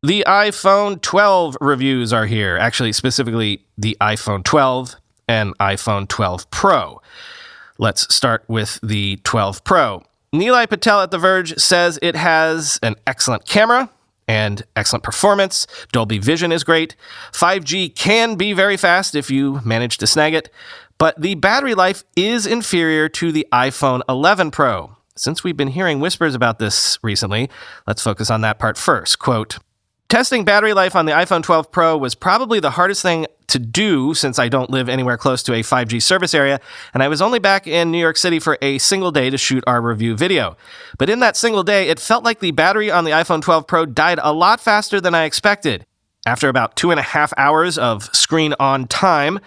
The iPhone 12 reviews are here. Actually, specifically the iPhone 12 and iPhone 12 Pro. Let's start with the 12 Pro. Nilay Patel at The Verge says it has an excellent camera and excellent performance. Dolby Vision is great. 5G can be very fast if you manage to snag it, but the battery life is inferior to the iPhone 11 Pro. Since we've been hearing whispers about this recently, let's focus on that part first. Quote, testing battery life on the iPhone 12 Pro was probably the hardest thing to do since I don't live anywhere close to a 5G service area, and I was only back in New York City for a single day to shoot our review video. But in that single day, it felt like the battery on the iPhone 12 Pro died a lot faster than I expected. After about 2.5 hours of screen on time,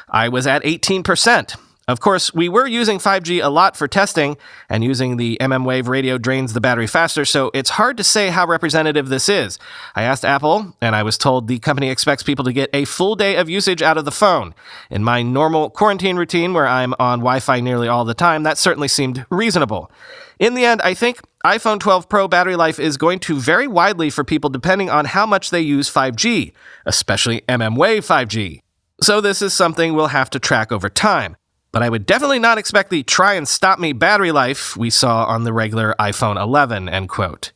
I was at 18%. Of course, we were using 5G a lot for testing, and using the mmWave radio drains the battery faster, so it's hard to say how representative this is. I asked Apple, and I was told the company expects people to get a full day of usage out of the phone. In my normal quarantine routine, where I'm on Wi-Fi nearly all the time, that certainly seemed reasonable. In the end, I think iPhone 12 Pro battery life is going to vary widely for people depending on how much they use 5G, especially mmWave 5G. So this is something we'll have to track over time. But I would definitely not expect the try-and-stop-me battery life we saw on the regular iPhone 11, end quote.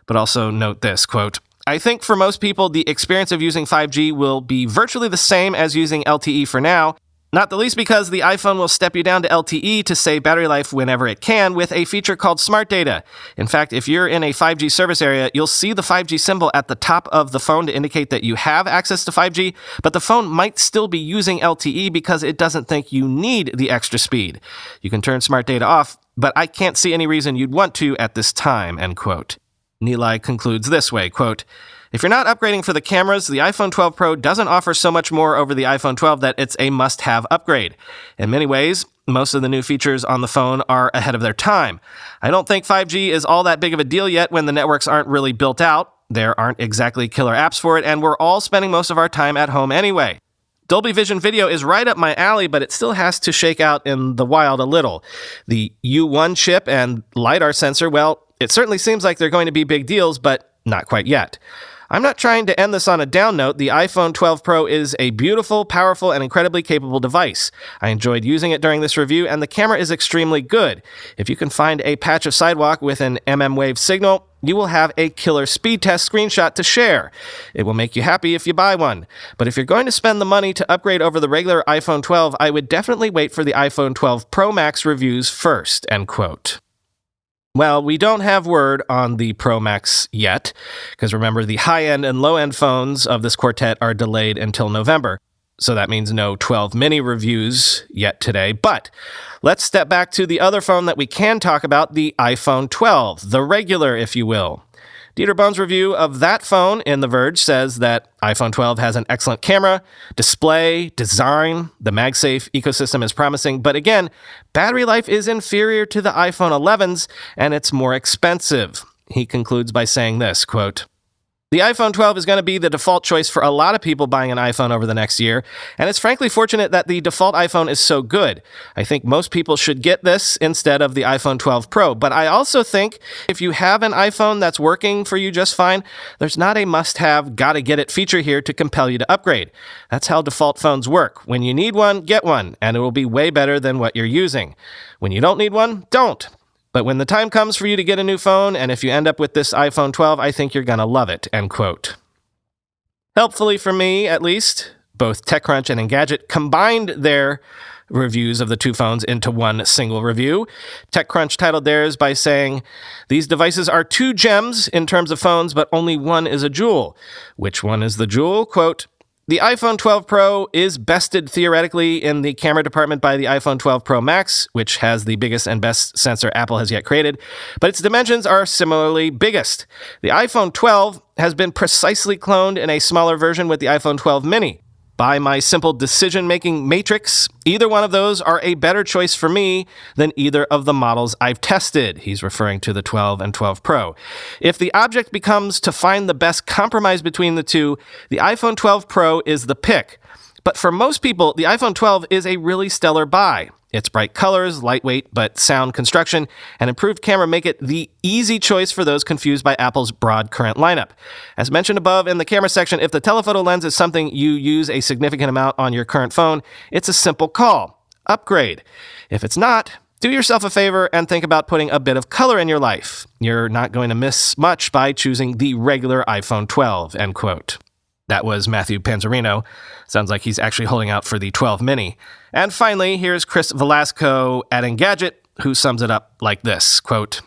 But also note this, quote, I think for most people, the experience of using 5G will be virtually the same as using LTE for now, not the least because the iPhone will step you down to LTE to save battery life whenever it can with a feature called Smart Data. In fact, if you're in a 5G service area, you'll see the 5G symbol at the top of the phone to indicate that you have access to 5G, but the phone might still be using LTE because it doesn't think you need the extra speed. You can turn Smart Data off, but I can't see any reason you'd want to at this time, end quote. Nilay concludes this way, quote, if you're not upgrading for the cameras, the iPhone 12 Pro doesn't offer so much more over the iPhone 12 that it's a must-have upgrade. In many ways, most of the new features on the phone are ahead of their time. I don't think 5G is all that big of a deal yet when the networks aren't really built out. There aren't exactly killer apps for it, and we're all spending most of our time at home anyway. Dolby Vision video is right up my alley, but it still has to shake out in the wild a little. The U1 chip and LiDAR sensor, well, it certainly seems like they're going to be big deals, but not quite yet. I'm not trying to end this on a down note. The iPhone 12 Pro is a beautiful, powerful, and incredibly capable device. I enjoyed using it during this review, and the camera is extremely good. If you can find a patch of sidewalk with an mmWave signal, you will have a killer speed test screenshot to share. It will make you happy if you buy one. But if you're going to spend the money to upgrade over the regular iPhone 12, I would definitely wait for the iPhone 12 Pro Max reviews first, end quote. Well, we don't have word on the Pro Max yet, because remember, the high-end and low-end phones of this quartet are delayed until November. So that means no 12 mini reviews yet today. But let's step back to the other phone that we can talk about, the iPhone 12, the regular, if you will. Dieter Bohn's review of that phone in The Verge says that iPhone 12 has an excellent camera, display, design, the MagSafe ecosystem is promising, but again, battery life is inferior to the iPhone 11's, and it's more expensive. He concludes by saying this, quote, the iPhone 12 is going to be the default choice for a lot of people buying an iPhone over the next year, and it's frankly fortunate that the default iPhone is so good. I think most people should get this instead of the iPhone 12 Pro, but I also think if you have an iPhone that's working for you just fine, there's not a must-have, gotta-get-it feature here to compel you to upgrade. That's how default phones work. When you need one, get one, and it will be way better than what you're using. When you don't need one, don't. But when the time comes for you to get a new phone, and if you end up with this iPhone 12, I think you're going to love it, end quote. Helpfully for me, at least, both TechCrunch and Engadget combined their reviews of the two phones into one single review. TechCrunch titled theirs by saying, these devices are two gems in terms of phones, but only one is a jewel. Which one is the jewel? Quote, the iPhone 12 Pro is bested theoretically in the camera department by the iPhone 12 Pro Max, which has the biggest and best sensor Apple has yet created, but its dimensions are similarly biggest. The iPhone 12 has been precisely cloned in a smaller version with the iPhone 12 mini. By my simple decision-making matrix, either one of those are a better choice for me than either of the models I've tested. He's referring to the 12 and 12 Pro. If the object becomes to find the best compromise between the two, the iPhone 12 Pro is the pick. But for most people, the iPhone 12 is a really stellar buy. Its bright colors, lightweight but sound construction, and improved camera make it the easy choice for those confused by Apple's broad current lineup. As mentioned above in the camera section, if the telephoto lens is something you use a significant amount on your current phone, it's a simple call. Upgrade. If it's not, do yourself a favor and think about putting a bit of color in your life. You're not going to miss much by choosing the regular iPhone 12, end quote. That was Matthew Panzarino. Sounds like he's actually holding out for the 12 mini. And finally, here's Chris Velasco at Engadget, who sums it up like this, quote,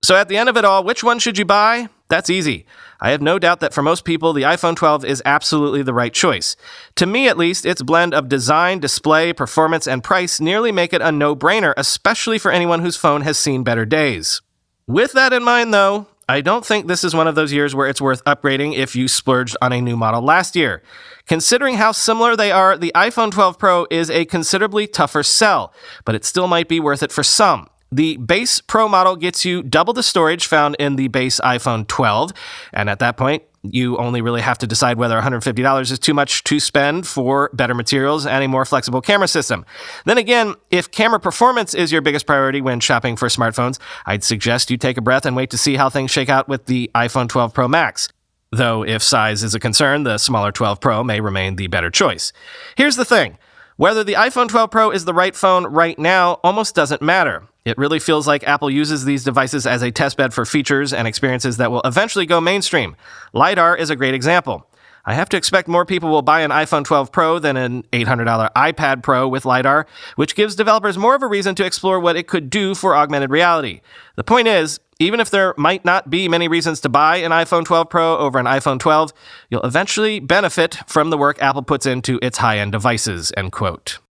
"So at the end of it all, which one should you buy? That's easy. I have no doubt that for most people, the iPhone 12 is absolutely the right choice. To me, at least, its blend of design, display, performance, and price nearly make it a no-brainer, especially for anyone whose phone has seen better days. With that in mind, though, I don't think this is one of those years where it's worth upgrading if you splurged on a new model last year. Considering how similar they are, the iPhone 12 Pro is a considerably tougher sell, but it still might be worth it for some. The base Pro model gets you double the storage found in the base iPhone 12, and at that point, you only really have to decide whether $150 is too much to spend for better materials and a more flexible camera system. Then again, if camera performance is your biggest priority when shopping for smartphones, I'd suggest you take a breath and wait to see how things shake out with the iPhone 12 Pro Max. Though if size is a concern, the smaller 12 Pro may remain the better choice. Here's the thing. Whether the iPhone 12 Pro is the right phone right now almost doesn't matter. It really feels like Apple uses these devices as a testbed for features and experiences that will eventually go mainstream. LiDAR is a great example. I have to expect more people will buy an iPhone 12 Pro than an $800 iPad Pro with LiDAR, which gives developers more of a reason to explore what it could do for augmented reality. The point is, even if there might not be many reasons to buy an iPhone 12 Pro over an iPhone 12, you'll eventually benefit from the work Apple puts into its high-end devices, end quote.